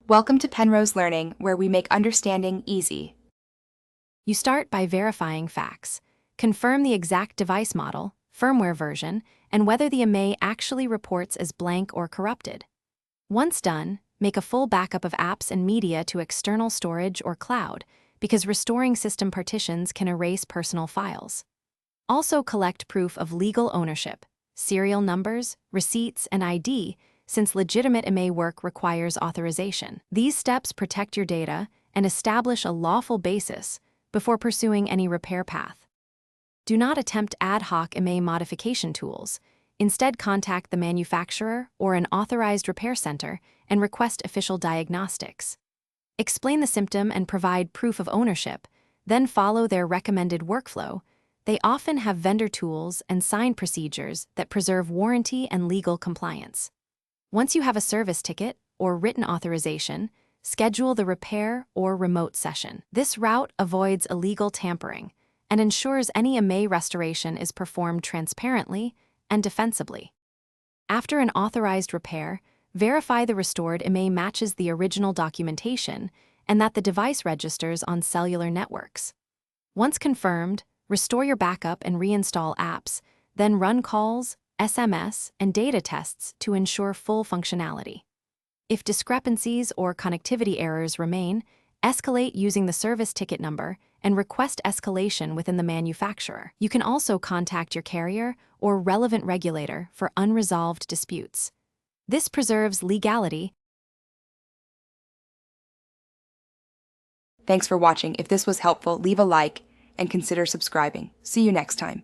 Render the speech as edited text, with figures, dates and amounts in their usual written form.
Welcome to Penrose Learning, where we make understanding easy. You start by verifying facts. Confirm the exact device model, firmware version, and whether the Imei actually reports as blank or corrupted. Once done, make a full backup of apps and media to external storage or cloud, because restoring system partitions can erase personal files. Also collect proof of legal ownership, serial numbers, receipts, and ID, since legitimate Imei work requires authorization. These steps protect your data and establish a lawful basis before pursuing any repair path. Do not attempt ad hoc Imei modification tools. Instead, contact the manufacturer or an authorized repair center and request official diagnostics. Explain the symptom and provide proof of ownership, then follow their recommended workflow. They often have vendor tools and sign procedures that preserve warranty and legal compliance. Once you have a service ticket or written authorization, schedule the repair or remote session. This route avoids illegal tampering and ensures any Imei restoration is performed transparently and defensibly. After an authorized repair, verify the restored Imei matches the original documentation and that the device registers on cellular networks. Once confirmed, restore your backup and reinstall apps, then run calls, SMS, and data tests to ensure full functionality. If discrepancies or connectivity errors remain, escalate using the service ticket number and request escalation within the manufacturer. You can also contact your carrier or relevant regulator for unresolved disputes. This preserves legality. Thanks for watching. If this was helpful, leave a like and consider subscribing. See you next time.